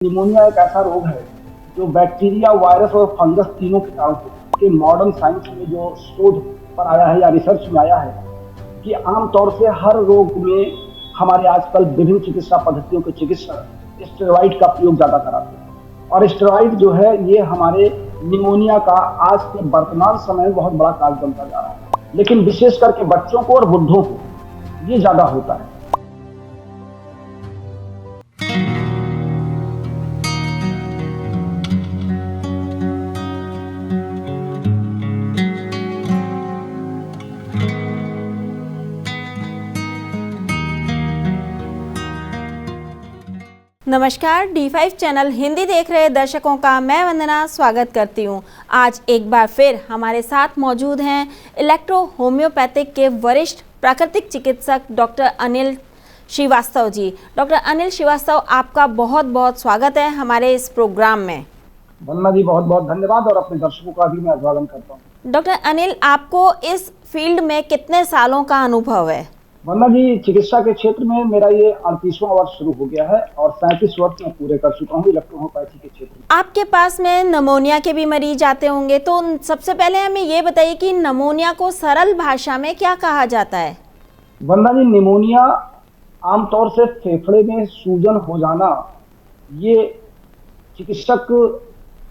Pneumonia एक ऐसा रोग है जो बैक्टीरिया, वायरस और फंगस तीनों के कारण होता है। कि मॉडर्न साइंस में जो शोध पर आया है या रिसर्च में आया है कि आमतौर से हर रोग में हमारे आजकल विभिन्न चिकित्सा पद्धतियों के चिकित्सक स्टेरॉइड का प्रयोग ज्यादा कराते हैं। और स्टेरॉइड जो है ये हमारे निमोनिया का आज के वर्तमान समय में बहुत बड़ा कारण बनता जा रहा है, लेकिन विशेष करके बच्चों को और बुढ़ों को ये ज्यादा होता है। नमस्कार, D5 चैनल हिंदी देख रहे दर्शकों का मैं वंदना स्वागत करती हूं। आज एक बार फिर हमारे साथ मौजूद हैं इलेक्ट्रो होम्योपैथिक के वरिष्ठ प्राकृतिक चिकित्सक डॉक्टर अनिल श्रीवास्तव जी। डॉक्टर अनिल श्रीवास्तव, आपका बहुत बहुत स्वागत है हमारे इस प्रोग्राम में। वंदना जी, बहुत बहुत धन्यवाद और अपने दर्शकों का भी मैं अभिवादन करता हूँ। डॉक्टर अनिल, आपको इस फील्ड में कितने सालों का अनुभव है? वंदना जी, चिकित्सा के क्षेत्र में मेरा ये 38वां वर्ष शुरू हो गया है और 37 वर्ष मैं पूरे कर चुका हूँ इलेक्ट्रो होम्योपैथी के क्षेत्र में। आपके पास में नमोनिया के भी मरीज आते होंगे, तो सबसे पहले हमें ये बताइए कि नमोनिया को सरल भाषा में क्या कहा जाता है? वंदना जी, निमोनिया आमतौर से फेफड़े में सूजन हो जाना, ये चिकित्सक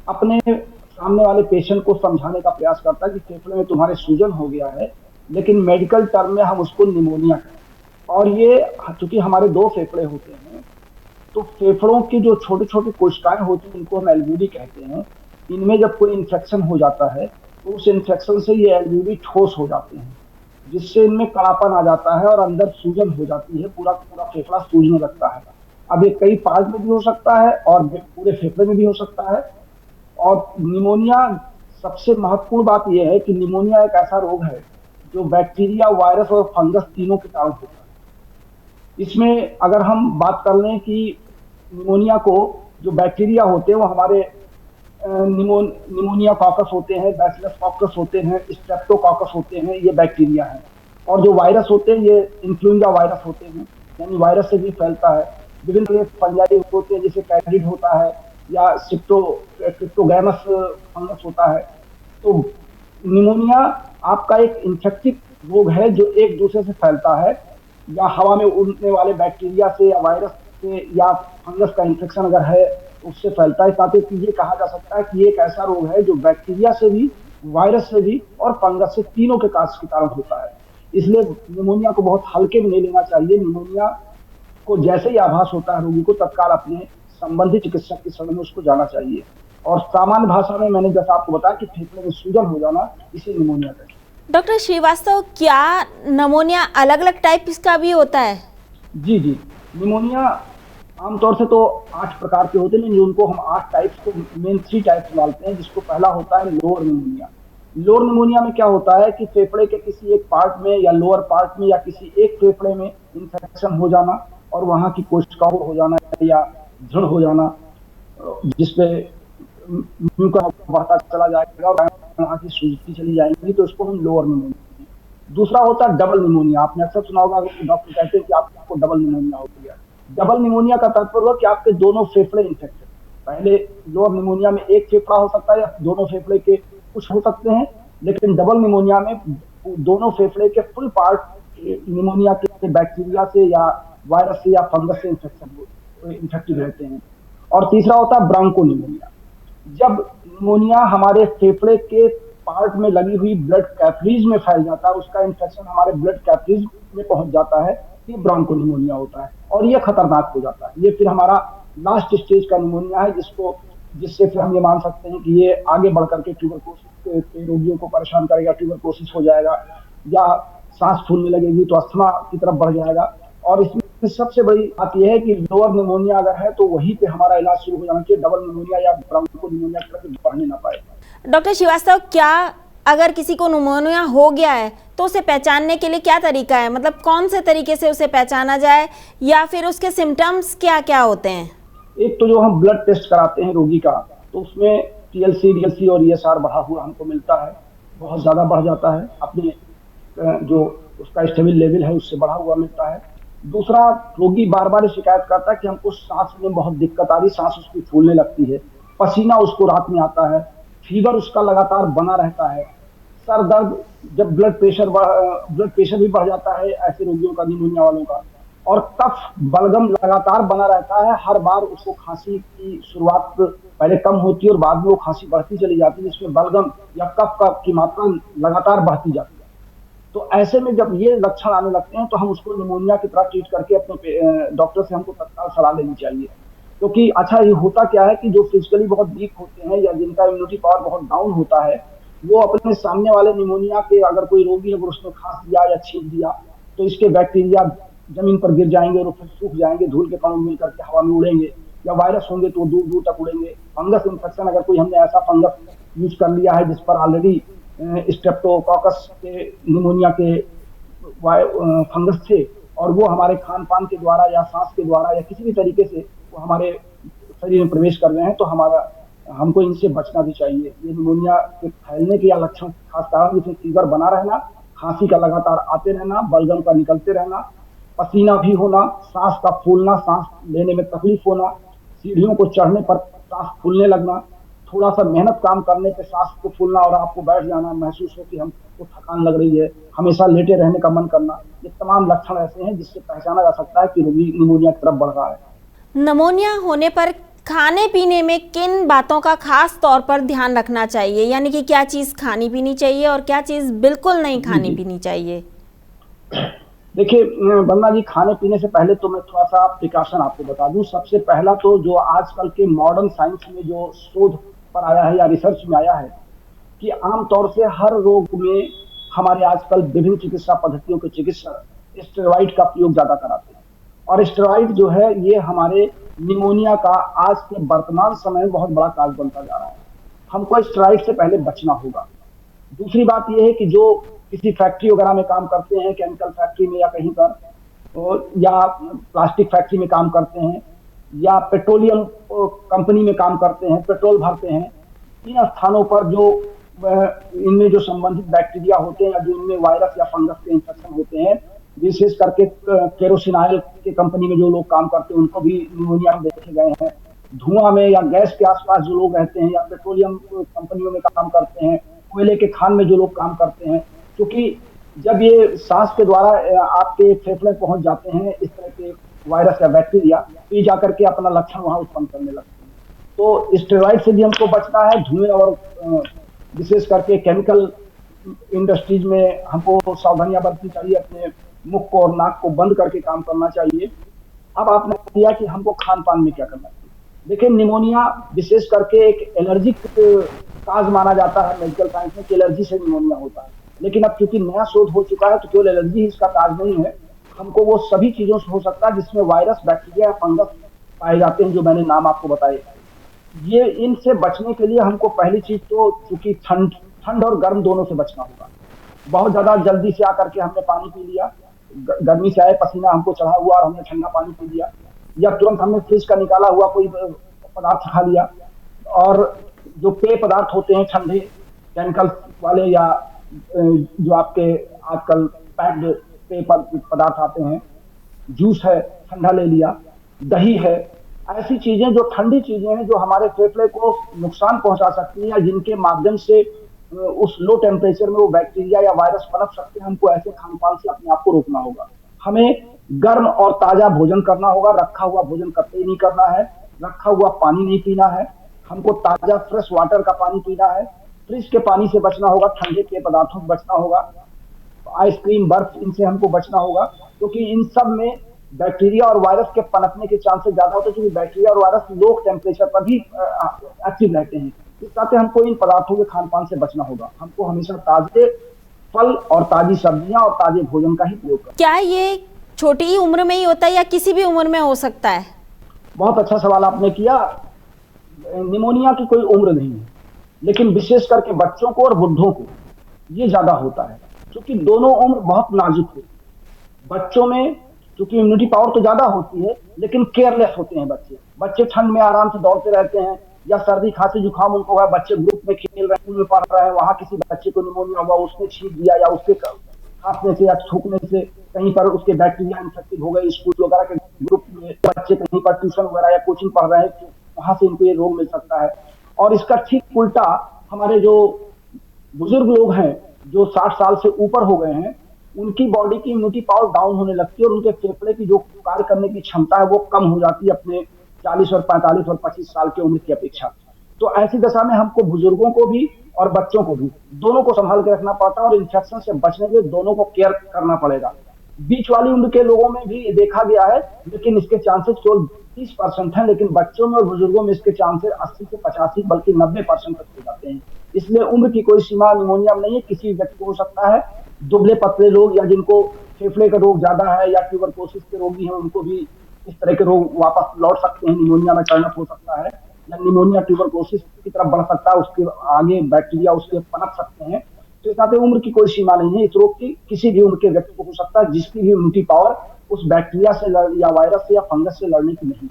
अपने सामने वाले पेशेंट को समझाने का प्रयास करता है कि फेफड़े में तुम्हारे सूजन हो गया है, लेकिन मेडिकल टर्म में हम उसको निमोनिया कहें। और ये चूंकि हमारे दो फेफड़े होते हैं, तो फेफड़ों की जो छोटी छोटी कोशिकाएं होती हैं इनको हम एल्वेओली कहते हैं। इनमें जब कोई इन्फेक्शन हो जाता है तो उस इन्फेक्शन से ये एल्वेओली ठोस हो जाते हैं, जिससे इनमें कड़ापन आ जाता है और अंदर सूजन हो जाती है, पूरा पूरा फेफड़ा सूजने लगता है। अब ये कई पार्ट में भी हो सकता है और पूरे फेफड़े में भी हो सकता है। और निमोनिया, सबसे महत्वपूर्ण बात यह है कि निमोनिया एक ऐसा रोग है जो बैक्टीरिया, वायरस और फंगस तीनों के कारण होता है। इसमें अगर हम बात कर लें कि निमोनिया को जो बैक्टीरिया होते हैं वो हमारे निमोनिया कॉकस होते हैं, बैसिलस कॉकस होते हैं, स्ट्रेप्टोकॉकस होते हैं, ये बैक्टीरिया हैं। और जो वायरस होते हैं ये इन्फ्लुएंजा वायरस होते हैं, यानी वायरस से भी फैलता है। विभिन्न फंजाई होते हैं जैसे कैंडिड होता है या क्रिप्टोगैमस फंगस होता है। तो निमोनिया आपका एक इन्फेक्टिव रोग है जो एक दूसरे से फैलता है, या हवा में उड़ने वाले बैक्टीरिया से या वायरस से या फंगस का इन्फेक्शन अगर है उससे फैलता है। साथ ही ये कहा जा सकता है कि ये एक ऐसा रोग है जो बैक्टीरिया से भी, वायरस से भी और फंगस से तीनों के कारण होता है। इसलिए निमोनिया को बहुत हल्के में नहीं लेना चाहिए। निमोनिया को जैसे ही आभास होता है रोगी को तत्काल अपने संबंधित चिकित्सक की शरण में उसको जाना चाहिए। और सामान्य भाषा में मैंने जैसा आपको बताया कि फेफड़े में सूजन हो जाना, इसे निमोनिया कहते हैं। डॉक्टर श्रीवास्तव, क्या निमोनिया अलग अलग टाइप का भी होता है? जी जी, निमोनिया आमतौर से तो 8 प्रकार के होते हैं, जिनको हम 8 टाइप्स को मेन 3 टाइप्स डालते हैं। जिसको पहला होता है लोअर निमोनिया। लोअर निमोनिया में क्या होता है कि फेफड़े के किसी एक पार्ट में या लोअर पार्ट में या किसी एक फेफड़े में इन्फेक्शन हो जाना और वहां की कोशिकाओं हो जाना या दृढ़ हो जाना, जिसपे म्यूकस बढ़ता चला जाएगा और वहां की सूजती चली जाएगी, तो इसको हम लोअर निमोनिया। दूसरा होता है डबल निमोनिया। आपने अक्सर सुना होगा कि डॉक्टर कहते हैं कि आपको डबल निमोनिया हो गया। डबल निमोनिया का तात्पर्य कि आपके दोनों फेफड़े इन्फेक्टेड। पहले लोअर निमोनिया में एक फेफड़ा हो सकता है या दोनों फेफड़े के कुछ हो सकते हैं, लेकिन डबल निमोनिया में दोनों फेफड़े के फुल पार्ट निमोनिया के बैक्टीरिया से या वायरस से या फंगस से इन्फेक्टेड रहते हैं। और तीसरा होता है ब्रांको निमोनिया। जब निमोनिया हमारे फेफड़े के पार्ट में लगी हुई ब्लड कैपिलरीज में फैल जाता है, उसका इन्फेक्शन हमारे ब्लड कैपिलरीज में पहुंच जाता है, ये ब्रांको निमोनिया होता है और ये खतरनाक हो जाता है। ये फिर हमारा लास्ट स्टेज का निमोनिया है, जिससे फिर हम ये मान सकते हैं कि ये आगे बढ़कर के ट्यूबरकुलोसिस के रोगियों को परेशान करेगा, ट्यूबरकुलोसिस हो जाएगा या सांस फूलने लगेगी तो अस्थमा की तरफ बढ़ जाएगा। और इसमें सबसे बड़ी बात यह है कि लोअर निमोनिया अगर है तो वहीं पे हमारा इलाज शुरू हो जाना चाहिए, डबल निमोनिया या ब्रांको निमोनिया की तरफ बढ़ने ना पाए। डॉक्टर श्रीवास्तव, क्या अगर किसी को निमोनिया हो गया है तो उसे पहचानने के लिए क्या तरीका है? मतलब कौन से तरीके से उसे पहचाना जाए या फिर उसके सिम्टम्स क्या क्या होते हैं? एक तो जो हम ब्लड टेस्ट कराते हैं रोगी का, तो उसमें TLC, DLC और ESR बढ़ा हुआ हमको मिलता है, बहुत ज्यादा बढ़ जाता है, अपने जो उसका स्टेबल लेवल है उससे बढ़ा हुआ मिलता है। दूसरा, रोगी बार बार शिकायत करता है कि हमको सांस में बहुत दिक्कत आ रही, सांस उसकी फूलने लगती है, पसीना उसको रात में आता है, फीवर उसका लगातार बना रहता है, सर दर्द, जब ब्लड प्रेशर भी बढ़ जाता है ऐसे रोगियों का, निमोनिया वालों का, और कफ बलगम लगातार बना रहता है। हर बार उसको खांसी की शुरुआत पहले कम होती है और बाद में वो खांसी बढ़ती चली जाती है, जिसमें बलगम या कफ का की मात्रा लगातार बढ़ती जाती है। तो ऐसे में जब ये लक्षण आने लगते हैं तो हम उसको निमोनिया की तरह ट्रीट करके अपने डॉक्टर से हमको तत्काल सलाह लेनी चाहिए। क्योंकि अच्छा, ये होता क्या है कि जो फिजिकली बहुत वीक होते हैं या जिनका इम्यूनिटी पावर बहुत डाउन होता है, वो अपने सामने वाले निमोनिया के, अगर कोई रोगी है अगर उसने खांस दिया या छींक दिया, तो इसके बैक्टीरिया जमीन पर गिर जाएंगे और फिर सूख जाएंगे, धूल के कणों मिल करके हवा में उड़ेंगे, या वायरस होंगे तो दूर दूर तक उड़ेंगे। फंगस इन्फेक्शन, अगर कोई हमने ऐसा फंगस यूज कर लिया है जिस पर ऑलरेडी स्ट्रेप्टोकोकस के निमोनिया के फंगस थे, और वो हमारे खान पान के द्वारा या सांस के द्वारा या किसी भी तरीके से वो हमारे शरीर में प्रवेश कर रहे हैं, तो हमको इनसे बचना भी चाहिए। ये निमोनिया के फैलने के या लक्षण खास कारण जैसे फीवर बना रहना, खांसी का लगातार आते रहना, बलगम का निकलते रहना, पसीना भी होना, सांस का फूलना, सांस लेने में तकलीफ होना, सीढ़ियों को चढ़ने पर सांस फूलने लगना, थोड़ा सा मेहनत काम करने पे सांस को फूलना और आपको बैठ जाना, महसूस हो कि हमको थकान लग रही है, हमेशा लेटे रहने का मन करना, ये तमाम लक्षण ऐसे हैं जिससे पहचाना जा सकता है कि रोगी निमोनिया की तरफ बढ़ रहा है। निमोनिया होने पर खाने पीने में किन बातों का खास तौर पर ध्यान रखना चाहिए, यानी कि क्या चीज़ खानी पीनी चाहिए और क्या चीज़ बिल्कुल नहीं खानी पीनी चाहिए? देखिए बंदा जी, खाने पीने से पहले तो मैं थोड़ा सा प्रिकॉशन आपको बता दूं। सबसे पहला तो जो आजकल के मॉडर्न साइंस में जो शोध पर आया है या रिसर्च में आया है कि आमतौर से हर रोग में हमारे आजकल विभिन्न चिकित्सा पद्धतियों के चिकित्सक स्टेरॉइड का प्रयोग ज्यादा कराते हैं, और स्टेरॉइड जो है ये हमारे निमोनिया का आज के वर्तमान समय में बहुत बड़ा काज बनता जा रहा है। हमको स्टेरॉइड से पहले बचना होगा। दूसरी बात यह है कि जो किसी फैक्ट्री वगैरह में काम करते हैं, केमिकल फैक्ट्री में या कहीं पर, या प्लास्टिक फैक्ट्री में काम करते हैं, या पेट्रोलियम कंपनी में काम करते हैं, पेट्रोल भरते हैं, इन स्थानों पर जो इनमें जो संबंधित बैक्टीरिया होते हैं या जो इनमें वायरस या फंगस के इन्फेक्शन होते हैं, विशेष करके केरोसिन ऑयल के कंपनी में जो लोग काम करते हैं उनको भी निमोनिया देखे गए हैं। धुआं में या गैस के आसपास जो लोग रहते हैं, या पेट्रोलियम कंपनियों में काम करते हैं, कोयले के खान में जो लोग काम करते हैं, क्योंकि जब ये सांस के द्वारा आपके फेफड़े पहुंच जाते हैं इस तरह के वायरस या बैक्टीरिया, तो ये जाकर के अपना लक्षण वहां उत्पन्न करने लगते हैं। तो स्टेरॉइड से भी हमको बचना है, धुएं और विशेष करके केमिकल इंडस्ट्रीज में हमको सावधानियां बरतनी चाहिए, अपने मुख को और नाक को बंद करके काम करना चाहिए। अब आपने दिया कि हमको खान पान में क्या करना चाहिए। देखिए, निमोनिया विशेष करके एक एलर्जिक काज माना जाता है मेडिकल साइंस में कि एलर्जी से निमोनिया होता है, लेकिन अब क्योंकि नया शोध हो चुका है तो केवल एलर्जी ही इसका काज नहीं है, हमको वो सभी चीजों से हो सकता है जिसमें वायरस, बैक्टीरिया या फंगस पाए जाते हैं, जो मैंने नाम आपको बताए। ये इनसे बचने के लिए हमको पहली चीज तो, चूंकि ठंड और गर्म दोनों से बचना होगा। बहुत ज्यादा जल्दी से आकर के हमने पानी पी लिया, गर्मी से आए पसीना हमको चढ़ा हुआ और हमने ठंडा पानी पी लिया, या तुरंत हमने फ्रिज का निकाला हुआ कोई पदार्थ खा लिया, और जो पेय पदार्थ होते हैं ठंडे केमिकल वाले, या जो आपके आजकल पैक्ड पेय पदार्थ आते हैं, जूस है ठंडा ले लिया, दही है, ऐसी चीजें जो ठंडी चीजें हैं जो हमारे फेफड़े को नुकसान पहुंचा सकती हैं या जिनके माध्यम से उस लो टेम्परेचर में वो बैक्टीरिया या वायरस पनप सकते हैं, हमको ऐसे खान पान से अपने आप को रोकना होगा। हमें गर्म और ताजा भोजन करना होगा, रखा हुआ भोजन कतई नहीं करना है, रखा हुआ पानी नहीं पीना है, हमको ताजा फ्रेश वाटर का पानी पीना है, फ्रिज के पानी से बचना होगा, ठंडे पेय पदार्थों से बचना होगा, आइसक्रीम, बर्फ, इनसे हमको बचना होगा, क्योंकि इन सब में बैक्टीरिया और वायरस के पनपने के चांसेस ज्यादा होते हैं, क्योंकि बैक्टीरिया और वायरस लो टेम्परेचर पर भी एक्टिव रहते हैं। इस तरह से हमको इन पदार्थों के खान पान से बचना होगा। हमको हमेशा ताजे फल और ताजी सब्जियां और ताजे भोजन का ही प्रयोग करना। क्या ये छोटी उम्र में ही होता है या किसी भी उम्र में हो सकता है? बहुत अच्छा सवाल आपने किया। निमोनिया की कोई उम्र नहीं है, लेकिन विशेष करके बच्चों को और बुढ़ों को ये ज्यादा होता है, क्योंकि दोनों उम्र बहुत नाजुक है। बच्चों में क्योंकि इम्यूनिटी पावर तो ज्यादा होती है, लेकिन केयरलेस होते हैं बच्चे ठंड में आराम से दौड़ते रहते हैं, या सर्दी खांसी जुकाम उनको है, बच्चे ग्रुप में खेल रहे हैं, स्कूल में पढ़ रहे हैं, वहां किसी बच्चे को निमोनिया हुआ, उसने छींक दिया, या उसके खांसने से या थूकने से कहीं पर उसके बैक्टीरिया इन्फेक्टेड हो गए, स्कूल वगैरह के ग्रुप में बच्चे कहीं पर ट्यूशन वगैरह या कोचिंग पढ़ रहे हैं तो वहां से इनको ये रोग मिल सकता है। और इसका ठीक उल्टा हमारे जो बुजुर्ग लोग हैं, जो 60 साल से ऊपर हो गए हैं, उनकी बॉडी की इम्यूनिटी पावर डाउन होने लगती है और उनके फेफड़े की जो कार्य करने की क्षमता है वो कम हो जाती है अपने 40 और 45 और 25 साल की उम्र की अपेक्षा। तो ऐसी दशा में हमको बुजुर्गों को भी और बच्चों को भी दोनों को संभाल के रखना पड़ता है और इन्फेक्शन से बचने के लिए दोनों को केयर करना पड़ेगा। बीच वाली उम्र के लोगों में भी देखा गया है, लेकिन इसके चांसेस केवल 30% है, लेकिन बच्चों में और बुजुर्गों में इसके चांसेस 80 से 85 बल्कि 90% तक हो जाते हैं। इसलिए उम्र की कोई सीमा निमोनिया में नहीं है, किसी व्यक्ति को हो सकता है। दुबले पतले लोग या जिनको फेफड़े का रोग ज्यादा है या ट्यूबरकुलोसिस के रोगी हैं, उनको भी इस तरह के रोग वापस लौट सकते हैं, निमोनिया में टर्न अप हो सकता है या निमोनिया ट्यूबरकुलोसिस की तरफ बढ़ सकता है, उसके आगे बैक्टीरिया उसके पनप सकते हैं। तो इस नाते उम्र की कोई सीमा नहीं है, इस रोग की किसी भी उम्र के व्यक्ति को हो सकता है, जिसकी भी इम्यूनिटी पावर उस बैक्टीरिया से या वायरस से या फंगस से लड़ने की नहीं।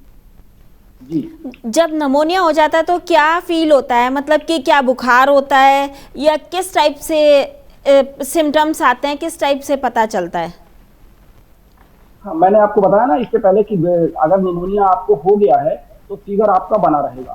जी, जब नमोनिया हो जाता है तो क्या फील होता है, मतलब कि क्या बुखार होता है या किस टाइप से सिम्टम्स आते हैं, किस टाइप से पता चलता है? हाँ, मैंने आपको बताया ना इससे पहले कि अगर निमोनिया आपको हो गया है तो फीवर आपका बना रहेगा,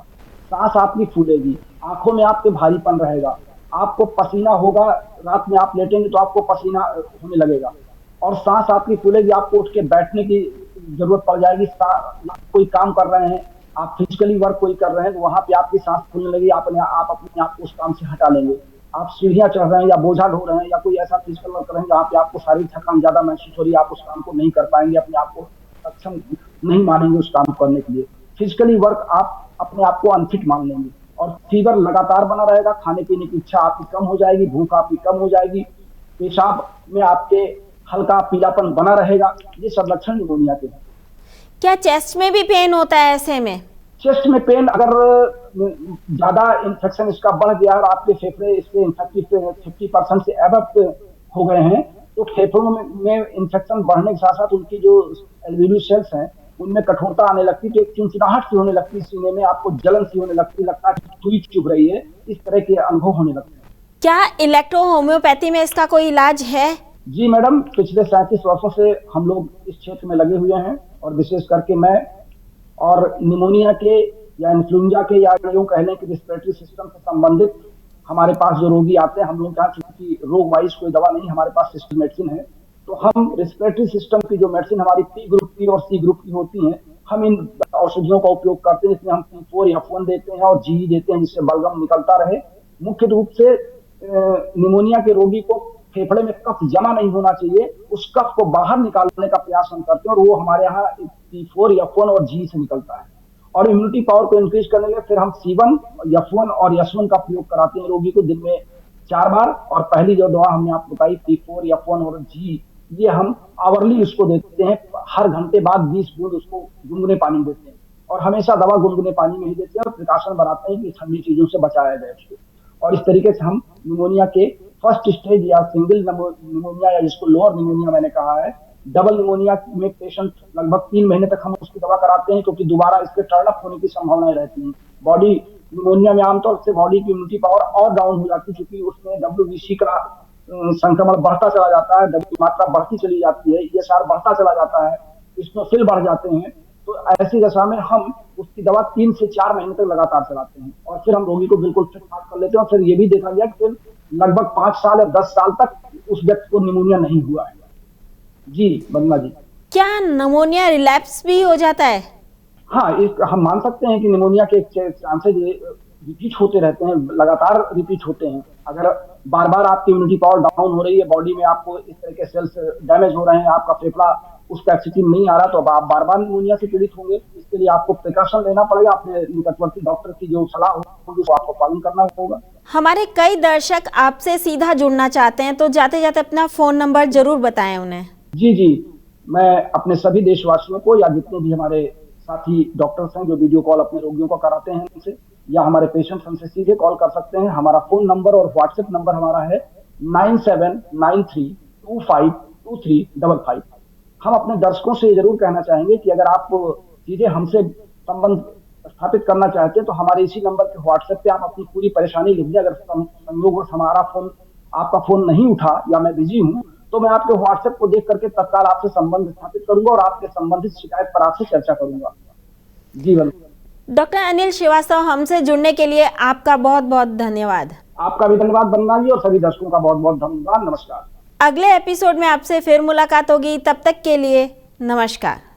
सांस आपकी फूलेगी, आंखों में आपके भारीपन रहेगा, आपको पसीना होगा, रात में आप लेटेंगे तो आपको पसीना होने लगेगा और सांस आपकी फूलेगी, आपको उठ के बैठने की जरूरत पड़ जाएगी। आप कोई काम कर रहे हैं, आप फिजिकली वर्क कोई कर रहे हैं तो वहां पे आपकी सांस फूलने लगेगी, आप अपने आप को उस काम से हटा लेंगे। आप सीढ़ियां चढ़ रहे हैं या बोझा ढो रहे हैं या कोई ऐसा फिजिकल वर्क कर रहे हैं जहाँ पे आपको शारीरिक थकान ज्यादा महसूस हो रही है, आप उस काम को नहीं कर पाएंगे, अपने आप को सक्षम नहीं मानेंगे उस काम को करने के लिए। फिजिकली वर्क आप अपने आप को अनफिट मान लेंगे और फीवर लगातार बना रहेगा, खाने पीने की इच्छा आपकी कम हो जाएगी, भूख आपकी कम हो जाएगी, पेशाब में आपके हल्का पीलापन बना रहेगा। ये सब लक्षण निमोनिया के हैं। क्या चेस्ट में भी पेन होता है ऐसे में? चेस्ट में पेन अगर ज्यादा इन्फेक्शन इसका बढ़ गया और आपके फेफड़े इसके इन्फेक्टिव 50% से एबव हो गए हैं तो फेफड़ों में इन्फेक्शन बढ़ने के साथ साथ उनकी जो एल्वियोली सेल्स हैं उनमें कठोरता आने लगती है, तो एक चिंचिनाहट सी होने लगती है सीने में, आपको जलन सी होने लगती है, लगता है कि सुई चुभ रही है, इस तरह के अनुभव होने लगते हैं। क्या इलेक्ट्रो होम्योपैथी में इसका कोई इलाज है? जी मैडम, पिछले 37 वर्षों से हम लोग इस क्षेत्र में लगे हुए हैं और विशेष करके मैं, और निमोनिया के या इन्फ्लुएंजा के या यूं कह लें कि रिस्पिरेटरी सिस्टम से संबंधित हमारे पास जो रोगी आते हैं, हम लोग यहाँ चूंकि रोग वाइज कोई दवा नहीं, हमारे पास सिस्टम मेडिसिन है, तो हम रिस्पिरेटरी सिस्टम की जो मेडिसिन हमारी पी ग्रुप की और सी ग्रुप की होती हैं, हम इन औषधियों का उपयोग करते हैं। इसमें हम P4 F1 देते हैं और जी देते हैं जिससे बलगम निकलता रहे। मुख्य रूप से निमोनिया के रोगी को फेफड़े में कफ जमा नहीं होना चाहिए, उस कफ को बाहर निकालने का प्रयास हम करते हैं और वो हमारे यहाँ P4 F1 और जी से निकलता है। और इम्यूनिटी पावर को इंक्रीज करने के लिए फिर हम C1 F1 और S1 का प्रयोग कराते हैं रोगी को दिन में 4 बार, और पहली जो दवा हमने आपको बताई P4 F1 और जी, ये हम आवरली उसको देते हैं, हर घंटे बाद 20 बूंद उसको गुनगुने पानी देते हैं और हमेशा दवा गुनगुने पानी में ही देते हैं और प्रिकॉशन बनाते हैं कि ठंडी चीजों से बचाया जाए उसको। और इस तरीके से हम निमोनिया के फर्स्ट स्टेज या सिंगल निमोनिया या जिसको लोअर निमोनिया मैंने कहा है, डबल निमोनिया में पेशेंट लगभग 3 महीने तक हम उसकी दवा कराते हैं क्योंकि दोबारा इसके टर्न अप होने की संभावनाएं रहती हैं। बॉडी निमोनिया में आमतौर से बॉडी की इम्यूनिटी पावर और डाउन हो जाती है क्योंकि उसमें WBC का संक्रमण बढ़ता चला जाता है, W की मात्रा बढ़ती चली जाती है, ESR बढ़ता चला जाता है, इसमें बढ़ जाते हैं। तो ऐसी दशा में हम उसकी दवा 3 से 4 महीने तक लगातार चलाते हैं और फिर हम रोगी को बिल्कुल फिट फाट कर लेते हैं। और फिर ये भी देखा गया कि फिर लगभग 5 साल या 10 साल तक उस व्यक्ति को निमोनिया नहीं हुआ है। जी वंदना जी, क्या निमोनिया रिलैप्स भी हो जाता है? हाँ, हम मान सकते हैं कि निमोनिया के चांसेज रिपीट होते रहते हैं, लगातार रिपीट होते हैं। अगर बार बार आपकी इम्यूनिटी पावर डाउन हो रही है, बॉडी में आपको इस तरह के सेल्स डैमेज हो रहे हैं, आपका फेफड़ा उस कैपेसिटी में नहीं आ रहा, तो अब आप बार बार निमोनिया से पीड़ित होंगे। इसके लिए आपको प्रिकॉशन लेना पड़ेगा, अपने निकटवर्ती डॉक्टर की जो सलाह होगी उसको आपको पालन करना होगा। हमारे कई दर्शक आपसे सीधा जुड़ना चाहते हैं, तो जाते जाते अपना फोन नंबर जरूर बताएं उन्हें। जी, मैं अपने सभी देशवासियों को या जितने भी हमारे साथी डॉक्टर्स हैं जो वीडियो कॉल अपने रोगियों को कराते हैं उनसे, या हमारे पेशेंट्स हमसे सीधे कॉल कर सकते हैं। हमारा फोन नंबर और व्हाट्सएप नंबर हमारा है 9793252355। हम अपने दर्शकों से जरूर कहना चाहेंगे कि अगर आप सीधे हमसे संबंध स्थापित करना चाहते हैं तो हमारे इसी नंबर के व्हाट्सएप पे आप अपनी पूरी परेशानी लिख दें। अगर संयोगवश हमारा फोन, आपका फोन नहीं उठा या मैं बिजी हूँ, तो मैं आपके व्हाट्सएप को देख करके तत्काल आपसे संबंध स्थापित करूंगा और आपके संबंधित शिकायत पर आपसे चर्चा करूंगा। जी बिल्कुल। डॉक्टर अनिल श्रीवास्तव, हमसे जुड़ने के लिए आपका बहुत बहुत धन्यवाद। आपका भी धन्यवाद वंदना जी, और सभी दर्शकों का बहुत बहुत धन्यवाद। नमस्कार। अगले एपिसोड में आपसे फिर मुलाकात होगी, तब तक के लिए नमस्कार।